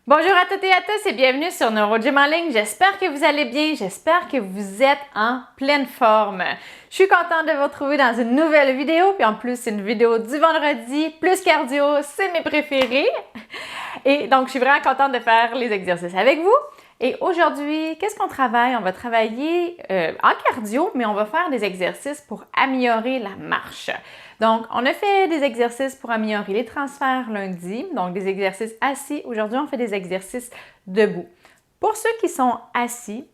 Bonjour à toutes et à tous et bienvenue sur NeuroGym en ligne. J'espère que vous allez bien, j'espère que vous êtes en pleine forme. Je suis contente de vous retrouver dans une nouvelle vidéo, puis en plus c'est une vidéo du vendredi, plus cardio, c'est mes préférés. Et donc je suis vraiment contente de faire les exercices avec vous. Et aujourd'hui, qu'est-ce qu'on travaille? On va travailler en cardio, mais on va faire des exercices pour améliorer la marche. Donc, on a fait des exercices pour améliorer les transferts lundi, donc des exercices assis. Aujourd'hui, on fait des exercices debout. Pour ceux qui sont assis,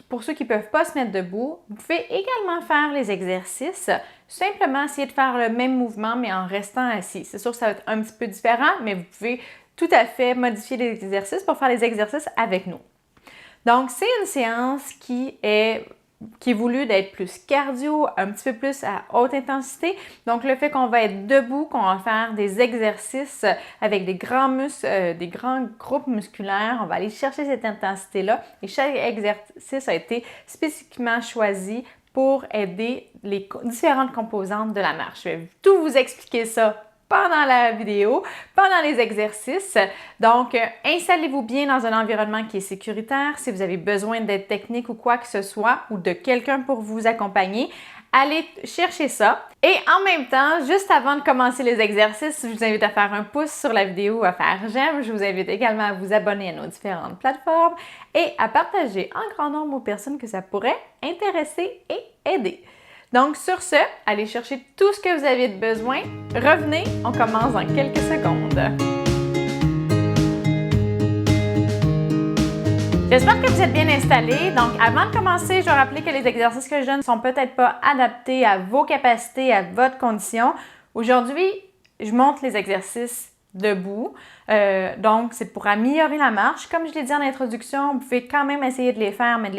pour ceux qui ne peuvent pas se mettre debout, vous pouvez également faire les exercices, simplement essayer de faire le même mouvement, mais en restant assis. C'est sûr que ça va être un petit peu différent, mais vous pouvez tout à fait modifier les exercices pour faire les exercices avec nous. Donc, c'est une séance qui est voulu d'être plus cardio, un petit peu plus à haute intensité. Donc, le fait qu'on va être debout, qu'on va faire des exercices avec des grands muscles, des grands groupes musculaires, on va aller chercher cette intensité-là. Et chaque exercice a été spécifiquement choisi pour aider les différentes composantes de la marche. Je vais tout vous expliquer ça pendant la vidéo, pendant les exercices. Donc, installez-vous bien dans un environnement qui est sécuritaire. Si vous avez besoin d'aide technique ou quoi que ce soit, ou de quelqu'un pour vous accompagner, allez chercher ça. Et en même temps, juste avant de commencer les exercices, je vous invite à faire un pouce sur la vidéo, à faire j'aime. Je vous invite également à vous abonner à nos différentes plateformes et à partager en grand nombre aux personnes que ça pourrait intéresser et aider. Donc, sur ce, allez chercher tout ce que vous avez besoin. Revenez, on commence dans quelques secondes. J'espère que vous êtes bien installés. Donc, avant de commencer, je vais rappeler que les exercices que je donne ne sont peut-être pas adaptés à vos capacités, à votre condition. Aujourd'hui, je montre les exercices debout. Donc, c'est pour améliorer la marche. Comme je l'ai dit en introduction, vous pouvez quand même essayer de les faire, mais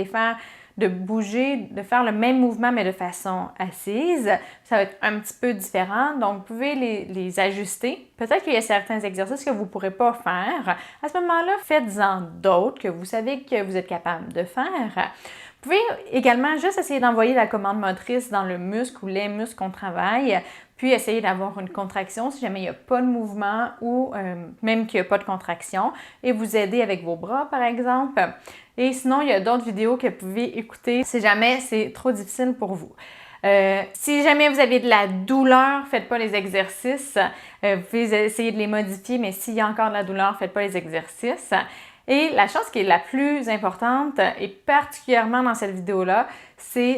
de bouger, de faire le même mouvement, mais de façon assise. Ça va être un petit peu différent, donc vous pouvez les ajuster. Peut-être qu'il y a certains exercices que vous ne pourrez pas faire. À ce moment-là, faites-en d'autres que vous savez que vous êtes capable de faire. Vous pouvez également juste essayer d'envoyer la commande motrice dans le muscle ou les muscles qu'on travaille, puis essayer d'avoir une contraction si jamais il n'y a pas de mouvement ou même qu'il n'y a pas de contraction, et vous aider avec vos bras, par exemple. Et sinon, il y a d'autres vidéos que vous pouvez écouter si jamais c'est trop difficile pour vous. Si jamais vous avez de la douleur, faites pas les exercices. Vous pouvez essayer de les modifier, mais s'il y a encore de la douleur, faites pas les exercices. Et la chose qui est la plus importante, et particulièrement dans cette vidéo-là,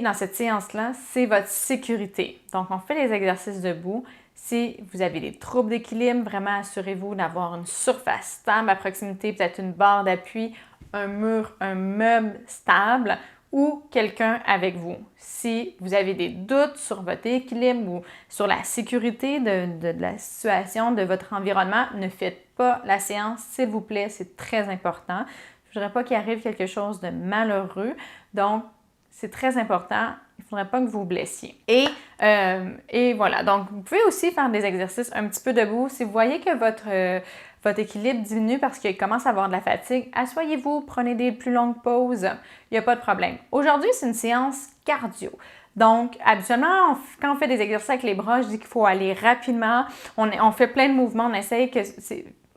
dans cette séance-là, c'est votre sécurité. Donc, on fait les exercices debout. Si vous avez des troubles d'équilibre, vraiment assurez-vous d'avoir une surface stable à proximité, peut-être une barre d'appui, un mur, un meuble stable ou quelqu'un avec vous. Si vous avez des doutes sur votre équilibre ou sur la sécurité de la situation, de votre environnement, ne faites pas la séance, s'il vous plaît, c'est très important. Je ne voudrais pas qu'il arrive quelque chose de malheureux, donc c'est très important. Il ne faudrait pas que vous vous blessiez. Et voilà, donc vous pouvez aussi faire des exercices un petit peu debout. Si vous voyez que votre équilibre diminue parce qu'il commence à avoir de la fatigue, asseyez-vous, prenez des plus longues pauses, il n'y a pas de problème. Aujourd'hui, c'est une séance cardio. Donc, habituellement, quand on fait des exercices avec les bras, je dis qu'il faut aller rapidement. On fait plein de mouvements, on essaye que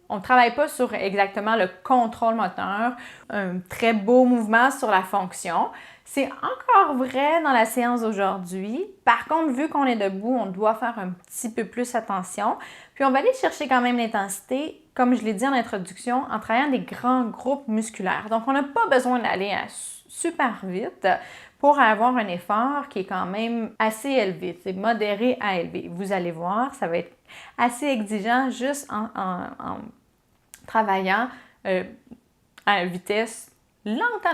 on ne travaille pas sur exactement le contrôle moteur, un très beau mouvement sur la fonction. C'est encore vrai dans la séance d'aujourd'hui. Par contre, vu qu'on est debout, on doit faire un petit peu plus attention. Puis on va aller chercher quand même l'intensité, comme je l'ai dit en introduction, en travaillant des grands groupes musculaires. Donc, on n'a pas besoin d'aller super vite pour avoir un effort qui est quand même assez élevé. C'est modéré à élevé. Vous allez voir, ça va être assez exigeant juste en travaillant à une vitesse lente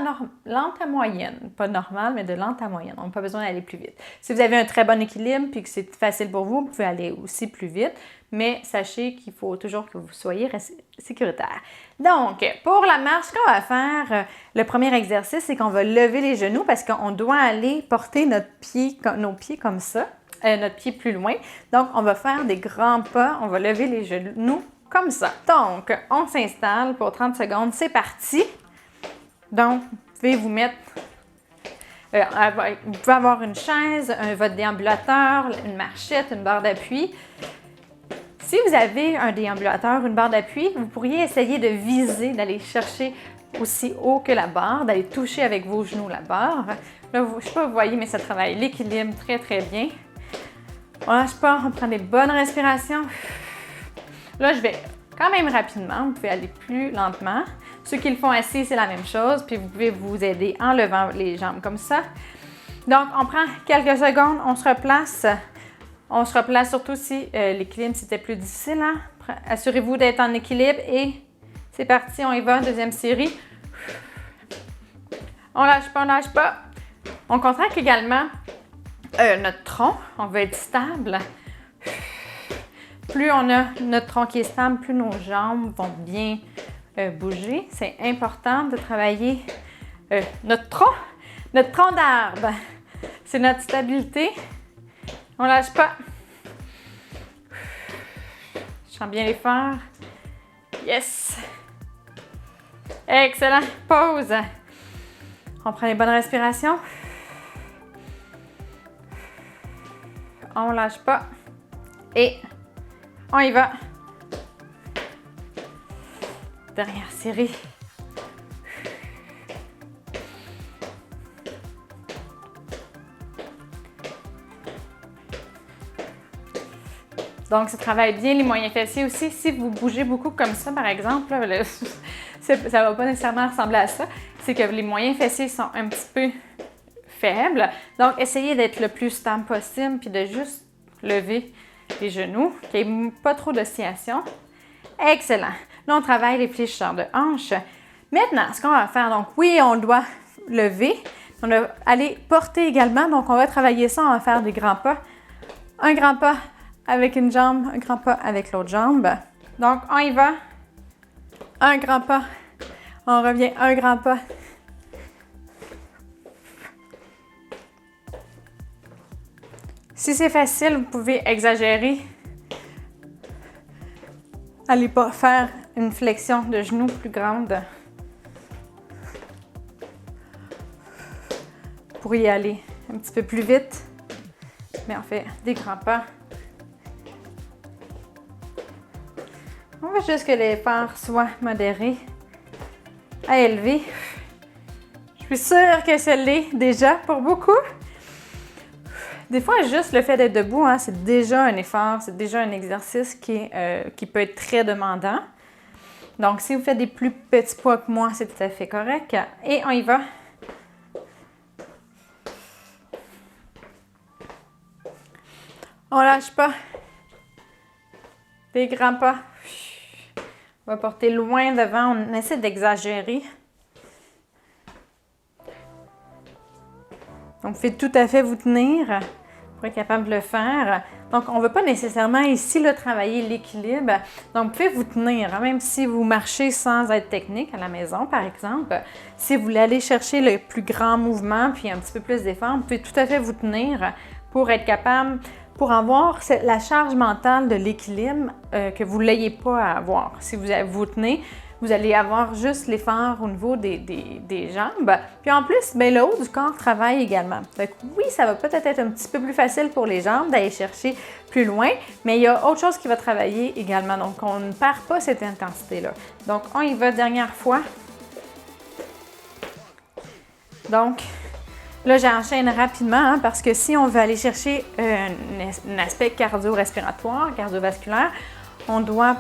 à moyenne. Pas normale, mais de lente à moyenne. Donc, pas besoin d'aller plus vite. Si vous avez un très bon équilibre et que c'est facile pour vous, vous pouvez aller aussi plus vite. Mais sachez qu'il faut toujours que vous soyez sécuritaire. Donc, pour la marche, ce qu'on va faire, le premier exercice, c'est qu'on va lever les genoux parce qu'on doit aller porter nos pieds comme ça, notre pied plus loin. Donc, on va faire des grands pas. On va lever les genoux comme ça. Donc, on s'installe pour 30 secondes. C'est parti. Donc, vous pouvez vous mettre, vous pouvez avoir une chaise, votre déambulateur, une marchette, une barre d'appui. Si vous avez un déambulateur, une barre d'appui, vous pourriez essayer de viser, d'aller chercher aussi haut que la barre, d'aller toucher avec vos genoux la barre. Là, je ne sais pas si vous voyez, mais ça travaille l'équilibre très, très bien. On lâche pas, on prend des bonnes respirations. Là, je vais quand même rapidement, vous pouvez aller plus lentement. Ceux qui le font assis, c'est la même chose, puis vous pouvez vous aider en levant les jambes comme ça. Donc, on prend quelques secondes, on se replace. On se replace surtout si l'équilibre, c'était plus difficile. Hein? Assurez-vous d'être en équilibre et c'est parti, on y va, deuxième série. On lâche pas, on lâche pas. On contracte également notre tronc, on veut être stable. Plus on a notre tronc qui est stable, plus nos jambes vont bien bouger. C'est important de travailler notre tronc d'arbre. C'est notre stabilité. On lâche pas. Je sens bien les faire. Yes! Excellent. Pause. On prend les bonnes respirations. On lâche pas. Et on y va. Dernière série. Donc, ça travaille bien les moyens fessiers aussi. Si vous bougez beaucoup comme ça, par exemple, là, ça ne va pas nécessairement ressembler à ça. C'est que les moyens fessiers sont un petit peu faibles. Donc, essayez d'être le plus stable possible puis de juste lever les genoux, qu'il n'y ait pas trop d'oscillation. Excellent. Là, on travaille les fléchisseurs de hanches. Maintenant, ce qu'on va faire, donc oui, on doit lever. On va aller porter également. Donc, on va travailler ça. On va faire des grands pas. Un grand pas avec une jambe, un grand pas avec l'autre jambe. Donc, on y va. Un grand pas. On revient, un grand pas. Si c'est facile, vous pouvez exagérer. Allez pas faire une flexion de genoux plus grande. Vous pourriez aller un petit peu plus vite, mais on fait des grands pas. On veut juste que l'effort soit modéré à élevé. Je suis sûre que ça l'est déjà pour beaucoup. Des fois, juste le fait d'être debout, hein, c'est déjà un effort, c'est déjà un exercice qui peut être très demandant. Donc, si vous faites des plus petits poids que moi, c'est tout à fait correct. Et on y va. On lâche pas. Des grands pas. On va porter loin devant, on essaie d'exagérer. Donc, vous pouvez tout à fait vous tenir pour être capable de le faire. Donc, on ne veut pas nécessairement ici là, travailler l'équilibre. Donc, vous pouvez vous tenir, hein, même si vous marchez sans être technique à la maison, par exemple. Si vous voulez aller chercher le plus grand mouvement puis un petit peu plus d'effort, vous pouvez tout à fait vous tenir pour être capable, pour avoir la charge mentale de l'équilibre que vous ne l'ayez pas à avoir. Si vous tenez, vous allez avoir juste l'effort au niveau des jambes. Puis en plus, bien, le haut du corps travaille également. Fait que oui, ça va peut-être être un petit peu plus facile pour les jambes d'aller chercher plus loin, mais il y a autre chose qui va travailler également. Donc, on ne perd pas cette intensité-là. Donc, on y va, dernière fois. Donc, là, j'enchaîne rapidement hein, parce que si on veut aller chercher un aspect cardio-respiratoire, cardiovasculaire, on ne doit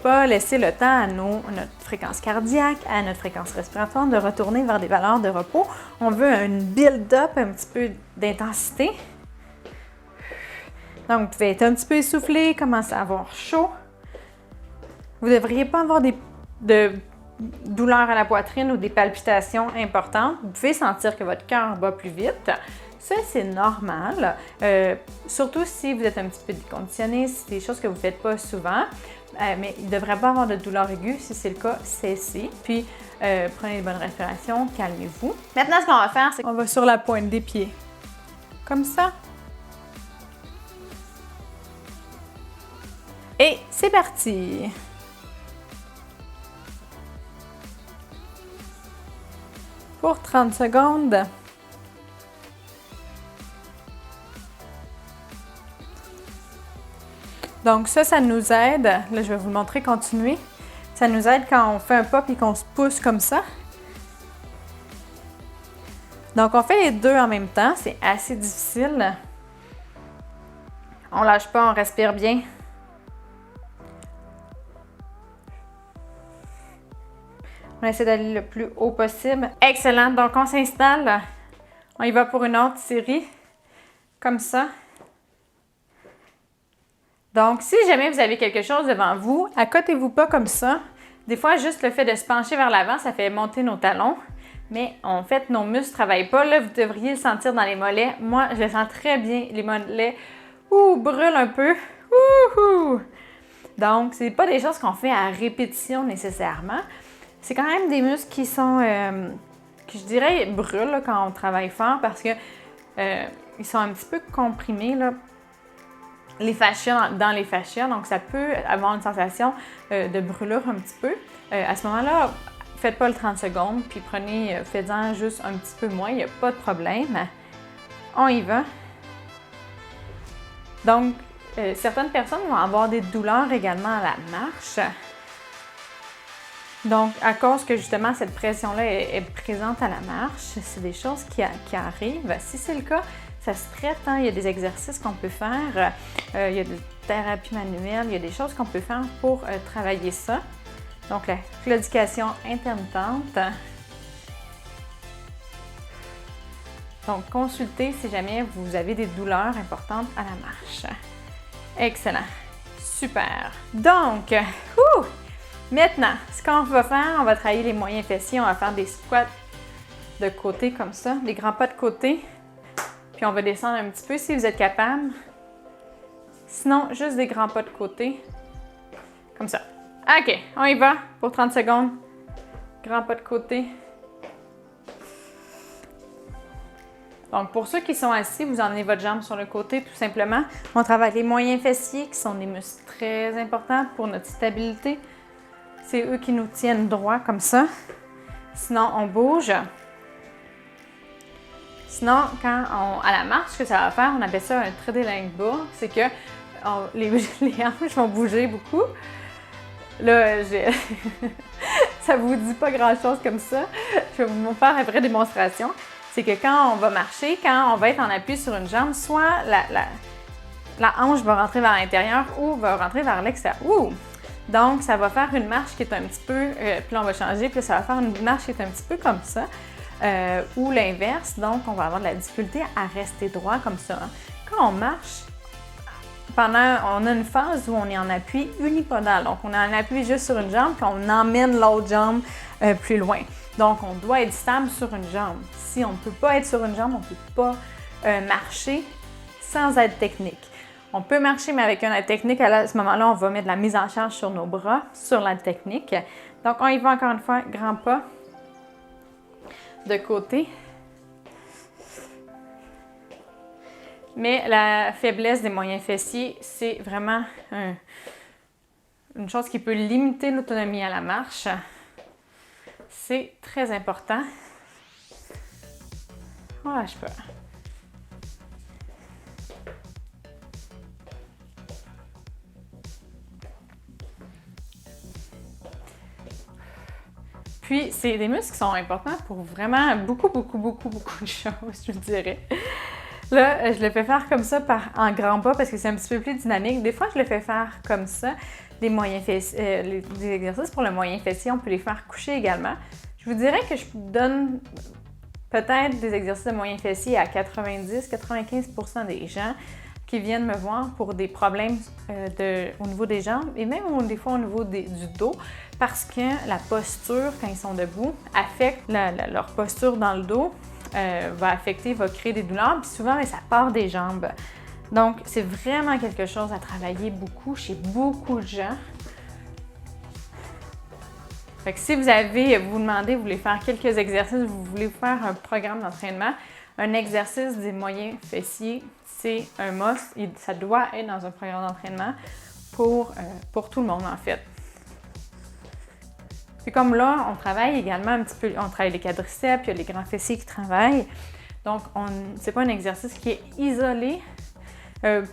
pas laisser le temps à notre fréquence cardiaque, à notre fréquence respiratoire de retourner vers des valeurs de repos. On veut un build-up, un petit peu d'intensité. Donc, vous pouvez être un petit peu essoufflé, commencer à avoir chaud. Vous ne devriez pas avoir de douleurs à la poitrine ou des palpitations importantes. Vous pouvez sentir que votre cœur bat plus vite. Ça, c'est normal, surtout si vous êtes un petit peu déconditionné, si c'est des choses que vous ne faites pas souvent. Mais il ne devrait pas avoir de douleur aiguë. Si c'est le cas, cessez. Puis, prenez les bonnes respirations, calmez-vous. Maintenant, ce qu'on va faire, c'est qu'on va sur la pointe des pieds. Comme ça. Et c'est parti! Pour 30 secondes. Donc ça nous aide. Là, je vais vous le montrer, continuer. Ça nous aide quand on fait un pas et qu'on se pousse comme ça. Donc, on fait les deux en même temps. C'est assez difficile. On lâche pas, on respire bien. On essaie d'aller le plus haut possible. Excellent. Donc, on s'installe. On y va pour une autre série. Comme ça. Donc, si jamais vous avez quelque chose devant vous, accotez-vous pas comme ça. Des fois, juste le fait de se pencher vers l'avant, ça fait monter nos talons. Mais en fait, nos muscles ne travaillent pas. Là, vous devriez le sentir dans les mollets. Moi, je le sens très bien. Les mollets brûlent un peu. Donc, ce n'est pas des choses qu'on fait à répétition nécessairement. C'est quand même des muscles qui sont, que je dirais, brûlent là, quand on travaille fort parce que ils sont un petit peu comprimés, là, les fascias dans les fascias. Donc, ça peut avoir une sensation de brûlure un petit peu. À ce moment-là, faites pas le 30 secondes, puis faites-en juste un petit peu moins, il n'y a pas de problème. On y va. Donc, certaines personnes vont avoir des douleurs également à la marche. Donc, à cause que justement cette pression-là est présente à la marche, c'est des choses qui arrivent. Si c'est le cas, ça se traite. Hein? Il y a des exercices qu'on peut faire, il y a des thérapies manuelles, il y a des choses qu'on peut faire pour travailler ça. Donc, la claudication intermittente. Donc, consultez si jamais vous avez des douleurs importantes à la marche. Excellent. Super. Donc, maintenant, ce qu'on va faire, on va travailler les moyens fessiers. On va faire des squats de côté comme ça, des grands pas de côté. Puis, on va descendre un petit peu si vous êtes capable. Sinon, juste des grands pas de côté. Comme ça. OK, on y va pour 30 secondes. Grand pas de côté. Donc, pour ceux qui sont assis, vous emmenez votre jambe sur le côté tout simplement. On travaille les moyens fessiers qui sont des muscles très importants pour notre stabilité. C'est eux qui nous tiennent droit comme ça. Sinon, on bouge. Sinon, à la marche, ce que ça va faire, on appelle ça un Tredeling-Bourg. C'est que les hanches vont bouger beaucoup. Là, ça vous dit pas grand-chose comme ça. Je vais vous faire une vraie démonstration. C'est que quand on va marcher, quand on va être en appui sur une jambe, soit la hanche va rentrer vers l'intérieur ou va rentrer vers l'extérieur. Donc, ça va faire une marche qui est un petit peu... puis là, on va changer, puis ça va faire une marche qui est un petit peu comme ça. Ou l'inverse. Donc, on va avoir de la difficulté à rester droit comme ça. Quand on marche, on a une phase où on est en appui unipodal. Donc, on est en appui juste sur une jambe, puis on emmène l'autre jambe plus loin. Donc, on doit être stable sur une jambe. Si on ne peut pas être sur une jambe, on ne peut pas marcher sans aide technique. On peut marcher, mais avec une aide technique, à ce moment-là, on va mettre de la mise en charge sur nos bras, sur l'aide technique. Donc, on y va encore une fois, grand pas de côté. Mais la faiblesse des moyens fessiers, c'est vraiment une chose qui peut limiter l'autonomie à la marche. C'est très important. On lâche pas. Puis, c'est des muscles qui sont importants pour vraiment beaucoup de choses, je vous dirais. Là, je le fais faire comme ça en grand pas parce que c'est un petit peu plus dynamique. Des fois, je le fais faire comme ça. Des exercices pour le moyen fessier, on peut les faire coucher également. Je vous dirais que je donne peut-être des exercices de moyen fessier à 90-95% des gens qui viennent me voir pour des problèmes au niveau des jambes et même des fois au niveau du dos parce que la posture, quand ils sont debout, affecte leur posture dans le dos. Va créer des douleurs, puis souvent, ça part des jambes. Donc, c'est vraiment quelque chose à travailler beaucoup chez beaucoup de gens. Fait que si vous demandez, vous voulez faire quelques exercices, vous voulez faire un programme d'entraînement, un exercice des moyens fessiers, c'est un must. Ça doit être dans un programme d'entraînement pour tout le monde, en fait. Puis comme là, on travaille également un petit peu, on travaille les quadriceps, il y a les grands fessiers qui travaillent. Donc, c'est pas un exercice qui est isolé,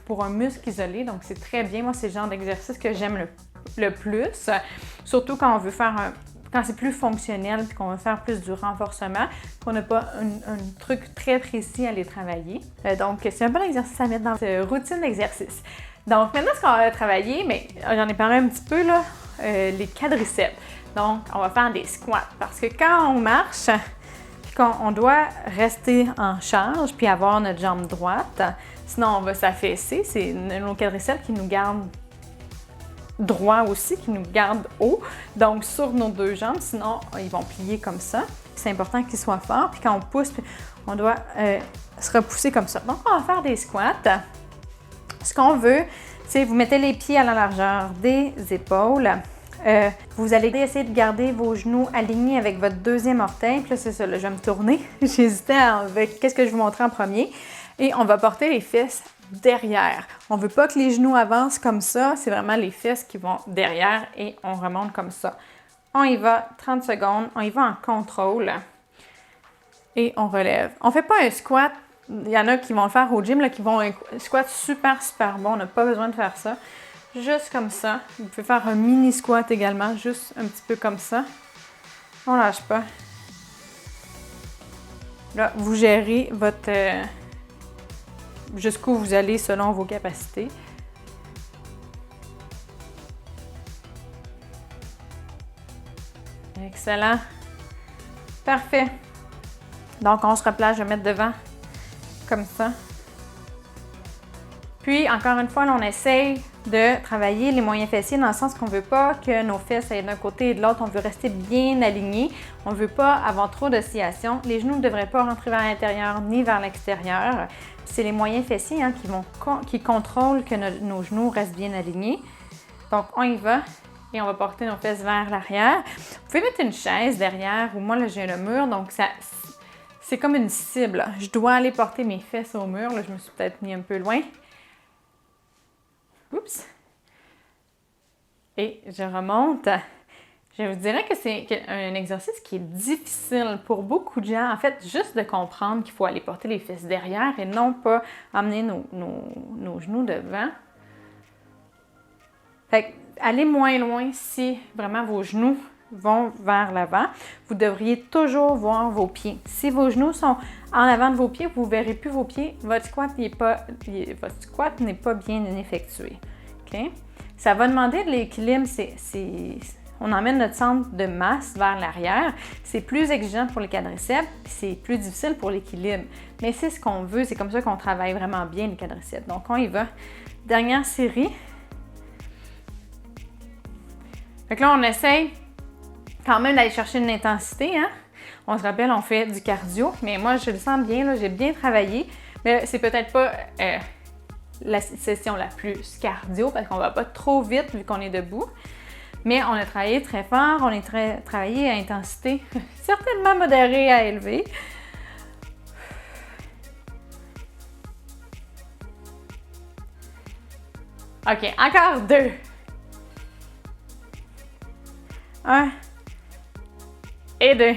pour un muscle isolé. Donc, c'est très bien. Moi, c'est le genre d'exercice que j'aime le plus. Surtout quand on veut faire quand c'est plus fonctionnel puis qu'on veut faire plus du renforcement, qu'on n'a pas un truc très précis à aller travailler. Donc, c'est un bon exercice à mettre dans cette routine d'exercice. Donc, maintenant, ce qu'on va travailler, mais j'en ai parlé un petit peu, là, les quadriceps. Donc, on va faire des squats parce que quand on marche, puis on doit rester en charge puis avoir notre jambe droite, sinon on va s'affaisser. C'est nos quadriceps qui nous gardent droit aussi, qui nous gardent haut, donc sur nos deux jambes, sinon ils vont plier comme ça. C'est important qu'ils soient forts, puis quand on pousse, on doit se repousser comme ça. Donc, on va faire des squats. Ce qu'on veut, c'est vous mettez les pieds à la largeur des épaules. Vous allez essayer de garder vos genoux alignés avec votre deuxième orteil. Puis là, c'est ça, là, je vais me tourner. J'hésitais avec qu'est-ce que je vous montrais en premier. Et on va porter les fesses derrière. On ne veut pas que les genoux avancent comme ça. C'est vraiment les fesses qui vont derrière et on remonte comme ça. On y va 30 secondes. On y va en contrôle. Et on relève. On ne fait pas un squat. Il y en a qui vont le faire au gym, là, qui vont un squat super bon. On n'a pas besoin de faire ça. Juste comme ça. Vous pouvez faire un mini squat également, juste un petit peu comme ça. On lâche pas. Là, vous gérez votre... jusqu'où vous allez selon vos capacités. Excellent. Parfait. Donc, on se replace, je vais mettre devant, comme ça. Puis, encore une fois, là, on essaye de travailler les moyens fessiers dans le sens qu'on ne veut pas que nos fesses aillent d'un côté et de l'autre. On veut rester bien alignés. On ne veut pas avoir trop d'oscillation. Les genoux ne devraient pas rentrer vers l'intérieur ni vers l'extérieur. C'est les moyens fessiers qui contrôlent que nos genoux restent bien alignés. Donc, on y va et on va porter nos fesses vers l'arrière. Vous pouvez mettre une chaise derrière ou moi, là, j'ai le mur. Donc, c'est comme une cible. Je dois aller porter mes fesses au mur. Là, je me suis peut-être mis un peu loin. Oups! Et je remonte. Je vous dirais que c'est un exercice qui est difficile pour beaucoup de gens. En fait, juste de comprendre qu'il faut aller porter les fesses derrière et non pas amener nos genoux devant. Fait que, allez moins loin si vraiment vos genoux vont vers l'avant. Vous devriez toujours voir vos pieds. Si vos genoux sont en avant de vos pieds, vous ne verrez plus vos pieds. Votre squat n'est pas bien effectué. Okay? Ça va demander de l'équilibre. On emmène notre centre de masse vers l'arrière. C'est plus exigeant pour les quadriceps, c'est plus difficile pour l'équilibre. Mais c'est ce qu'on veut. C'est comme ça qu'on travaille vraiment bien les quadriceps. Donc, on y va. Dernière série. Fait que là, on essaye quand même d'aller chercher une intensité, hein? On se rappelle, on fait du cardio, mais moi, je le sens bien, là, j'ai bien travaillé, mais c'est peut-être pas la session la plus cardio, parce qu'on va pas trop vite vu qu'on est debout, mais on a travaillé très fort, on a travaillé à intensité certainement modérée à élevée. OK, encore 2. 1 et 2.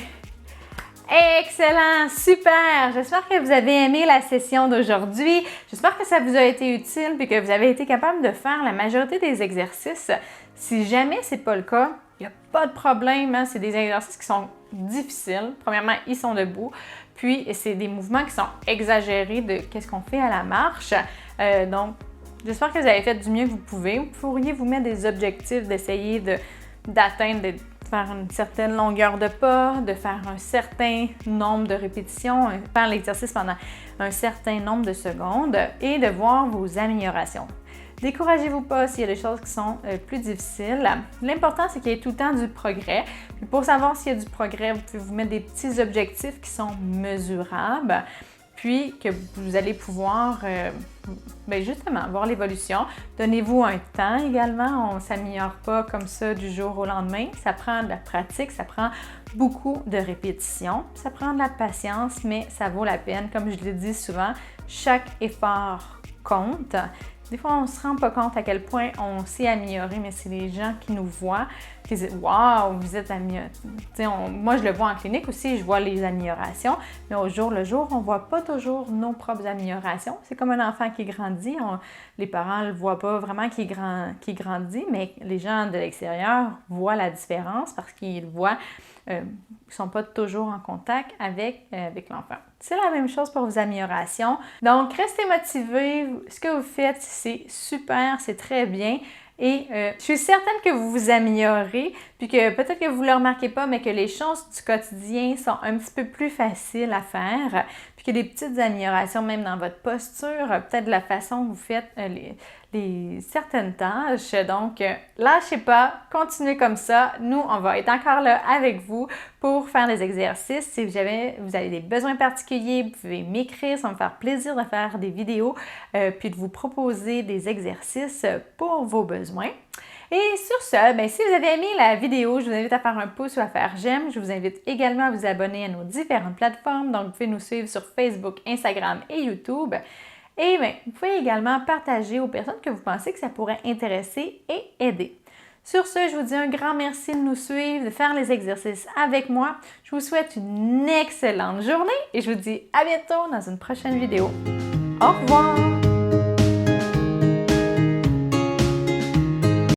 Excellent, super! J'espère que vous avez aimé la session d'aujourd'hui. J'espère que ça vous a été utile et que vous avez été capable de faire la majorité des exercices. Si jamais ce n'est pas le cas, il n'y a pas de problème. Hein? C'est des exercices qui sont difficiles. Premièrement, ils sont debout. Puis, c'est des mouvements qui sont exagérés de qu'est-ce qu'on fait à la marche. Donc, j'espère que vous avez fait du mieux que vous pouvez. Vous pourriez vous mettre des objectifs, d'essayer d'atteindre, de faire une certaine longueur de pas, de faire un certain nombre de répétitions, faire l'exercice pendant un certain nombre de secondes et de voir vos améliorations. Découragez-vous pas s'il y a des choses qui sont plus difficiles. L'important, c'est qu'il y ait tout le temps du progrès. Puis pour savoir s'il y a du progrès, vous pouvez vous mettre des petits objectifs qui sont mesurables, puis que vous allez pouvoir justement voir l'évolution. Donnez-vous un temps également. On ne s'améliore pas comme ça du jour au lendemain. Ça prend de la pratique, ça prend beaucoup de répétitions, ça prend de la patience, mais ça vaut la peine. Comme je le dis souvent, chaque effort compte. Des fois, on ne se rend pas compte à quel point on s'est amélioré, mais c'est les gens qui nous voient. qui disent « Wow, vous êtes moi, je le vois en clinique aussi, je vois les améliorations, mais au jour le jour, on ne voit pas toujours nos propres améliorations. C'est comme un enfant qui grandit. Les parents ne le voient pas vraiment qu'il grandit, mais les gens de l'extérieur voient la différence parce qu'ils voient, ils ne sont pas toujours en contact avec l'enfant. C'est la même chose pour vos améliorations. Donc, restez motivés. Ce que vous faites, c'est super, c'est très bien. Et je suis certaine que vous vous améliorez, puis que peut-être que vous ne le remarquez pas, mais que les choses du quotidien sont un petit peu plus faciles à faire, puis que des petites améliorations même dans votre posture, peut-être de la façon que vous faites certaines tâches. Donc, lâchez pas, continuez comme ça. Nous, on va être encore là avec vous pour faire des exercices. Si vous avez des besoins particuliers, vous pouvez m'écrire, ça va me faire plaisir de faire des vidéos, puis de vous proposer des exercices pour vos besoins. Et sur ce, si vous avez aimé la vidéo, je vous invite à faire un pouce ou à faire j'aime. Je vous invite également à vous abonner à nos différentes plateformes. Donc, vous pouvez nous suivre sur Facebook, Instagram et YouTube. Et vous pouvez également partager aux personnes que vous pensez que ça pourrait intéresser et aider. Sur ce, je vous dis un grand merci de nous suivre, de faire les exercices avec moi. Je vous souhaite une excellente journée et je vous dis à bientôt dans une prochaine vidéo. Au revoir!